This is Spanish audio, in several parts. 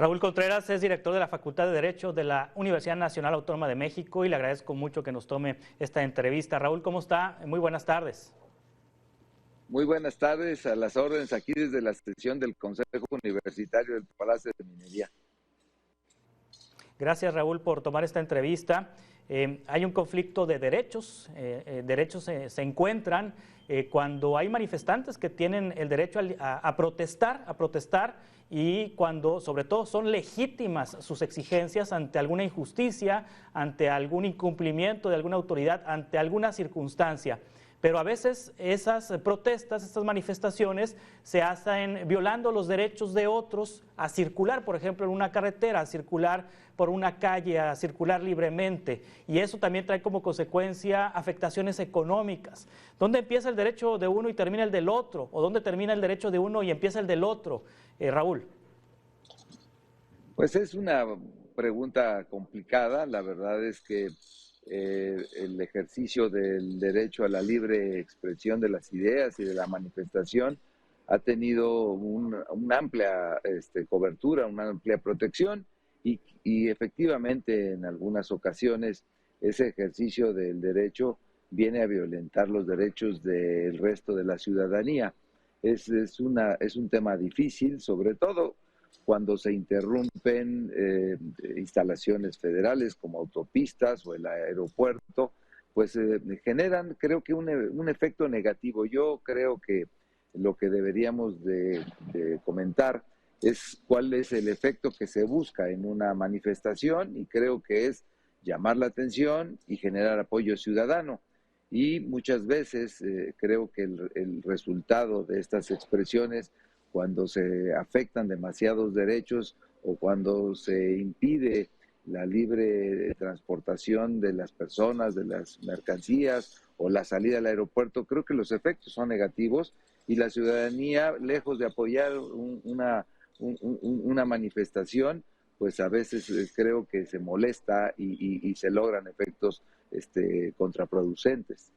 Raúl Contreras es director de la Facultad de Derecho de la Universidad Nacional Autónoma de México y le agradezco mucho que nos tome esta entrevista. Raúl, ¿cómo está? Muy buenas tardes. Muy buenas tardes, a las órdenes aquí desde la sesión del Consejo Universitario del Palacio de Minería. Gracias, Raúl, por tomar esta entrevista. Hay un conflicto de derechos, se encuentran cuando hay manifestantes que tienen el derecho a protestar y cuando sobre todo son legítimas sus exigencias ante alguna injusticia, ante algún incumplimiento de alguna autoridad, ante alguna circunstancia. Pero a veces esas protestas, estas manifestaciones se hacen violando los derechos de otros a circular, por ejemplo, en una carretera, a circular por una calle, a circular libremente. Y eso también trae como consecuencia afectaciones económicas. ¿Dónde empieza el derecho de uno y termina el del otro? ¿O dónde termina el derecho de uno y empieza el del otro? Raúl. Pues es una pregunta complicada. La verdad es que el ejercicio del derecho a la libre expresión de las ideas y de la manifestación ha tenido una amplia cobertura, una amplia protección y efectivamente en algunas ocasiones ese ejercicio del derecho viene a violentar los derechos del resto de la ciudadanía. Es un tema difícil, sobre todo cuando se interrumpen instalaciones federales como autopistas o el aeropuerto, pues generan, creo que un efecto negativo. Yo creo que lo que deberíamos de comentar es cuál es el efecto que se busca en una manifestación y creo que es llamar la atención y generar apoyo ciudadano. Y muchas veces creo que el resultado de estas expresiones, cuando se afectan demasiados derechos o cuando se impide la libre transportación de las personas, de las mercancías o la salida al aeropuerto, creo que los efectos son negativos y la ciudadanía, lejos de apoyar una manifestación, pues a veces creo que se molesta y se logran efectos contraproducentes.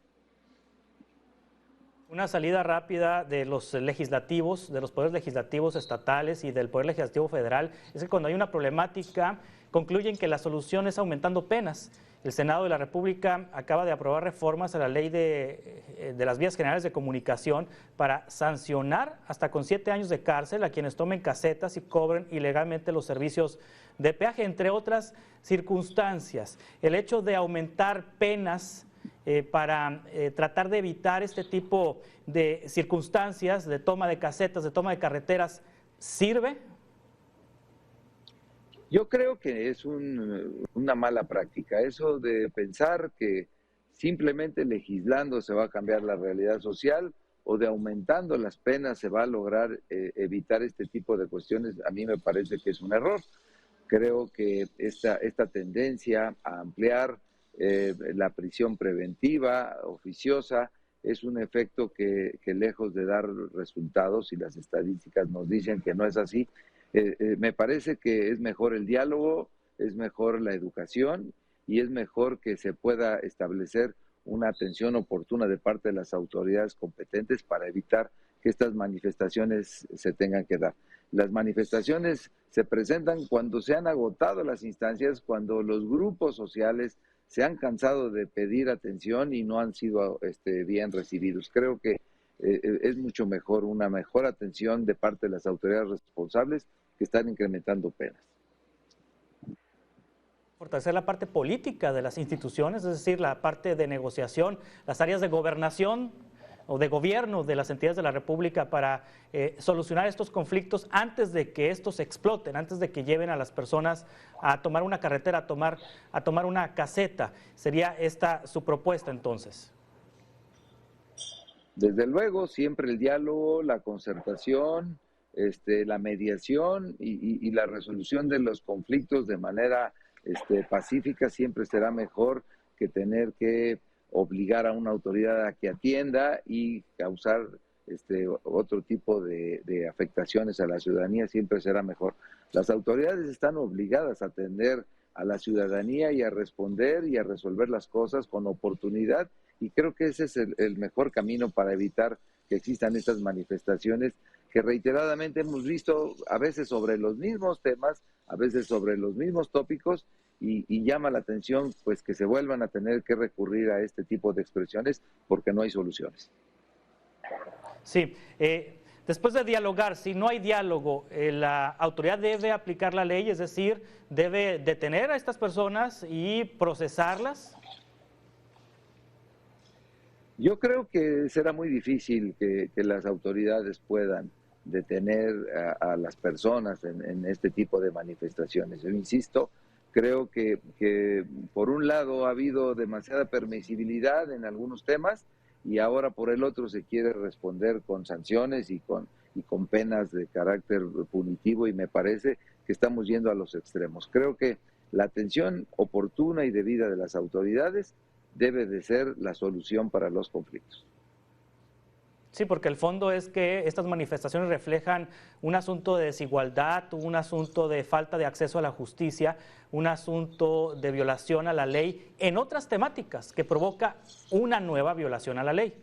Una salida rápida de los legislativos, de los poderes legislativos estatales y del Poder Legislativo Federal, es que cuando hay una problemática, concluyen que la solución es aumentando penas. El Senado de la República acaba de aprobar reformas a la ley de las vías generales de comunicación para sancionar hasta con 7 años de cárcel a quienes tomen casetas y cobren ilegalmente los servicios de peaje, entre otras circunstancias. El hecho de aumentar penas para tratar de evitar este tipo de circunstancias de toma de casetas, de toma de carreteras, ¿sirve? Yo creo que es una mala práctica, eso de pensar que simplemente legislando se va a cambiar la realidad social o de aumentando las penas se va a lograr evitar este tipo de cuestiones. A mí me parece que es un error. Creo que esta tendencia a ampliar la prisión preventiva, oficiosa, es un efecto que lejos de dar resultados, y las estadísticas nos dicen que no es así, me parece que es mejor el diálogo, es mejor la educación y es mejor que se pueda establecer una atención oportuna de parte de las autoridades competentes para evitar que estas manifestaciones se tengan que dar. Las manifestaciones se presentan cuando se han agotado las instancias, cuando los grupos sociales se han cansado de pedir atención y no han sido bien recibidos. Creo que es mucho mejor una mejor atención de parte de las autoridades responsables que están incrementando penas. Fortalecer la parte política de las instituciones, es decir, la parte de negociación, las áreas de gobernación o de gobierno de las entidades de la República para solucionar estos conflictos antes de que estos exploten, antes de que lleven a las personas a tomar una carretera, a tomar una caseta. ¿Sería esta su propuesta entonces? Desde luego, siempre el diálogo, la concertación, la mediación y la resolución de los conflictos de manera pacífica siempre será mejor que tener que obligar a una autoridad a que atienda y causar otro tipo de afectaciones a la ciudadanía. Siempre será mejor. Las autoridades están obligadas a atender a la ciudadanía y a responder y a resolver las cosas con oportunidad, y creo que ese es el mejor camino para evitar que existan estas manifestaciones que reiteradamente hemos visto a veces sobre los mismos temas, a veces sobre los mismos tópicos, y llama la atención pues que se vuelvan a tener que recurrir a este tipo de expresiones porque no hay soluciones. Sí, después de dialogar, si no hay diálogo, la autoridad debe aplicar la ley, es decir, debe detener a estas personas y procesarlas. Yo creo que será muy difícil que las autoridades puedan detener a las personas en este tipo de manifestaciones. Yo insisto, creo que por un lado ha habido demasiada permisibilidad en algunos temas y ahora por el otro se quiere responder con sanciones y con penas de carácter punitivo, y me parece que estamos yendo a los extremos. Creo que la atención oportuna y debida de las autoridades debe de ser la solución para los conflictos. Sí, porque el fondo es que estas manifestaciones reflejan un asunto de desigualdad, un asunto de falta de acceso a la justicia, un asunto de violación a la ley en otras temáticas que provoca una nueva violación a la ley.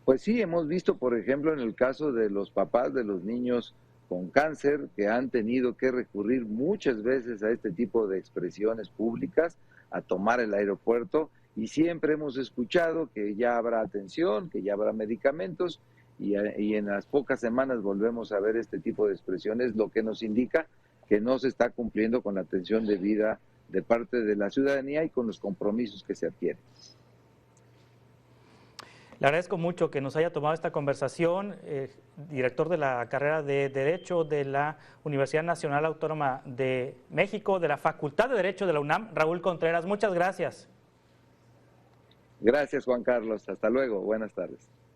Pues sí, hemos visto, por ejemplo, en el caso de los papás de los niños con cáncer, que han tenido que recurrir muchas veces a este tipo de expresiones públicas, a tomar el aeropuerto, y siempre hemos escuchado que ya habrá atención, que ya habrá medicamentos, y en las pocas semanas volvemos a ver este tipo de expresiones, lo que nos indica que no se está cumpliendo con la atención debida de parte de la ciudadanía y con los compromisos que se adquieren. Le agradezco mucho que nos haya tomado esta conversación, director de la carrera de Derecho de la Universidad Nacional Autónoma de México, de la Facultad de Derecho de la UNAM, Raúl Contreras. Muchas gracias. Gracias, Juan Carlos. Hasta luego. Buenas tardes.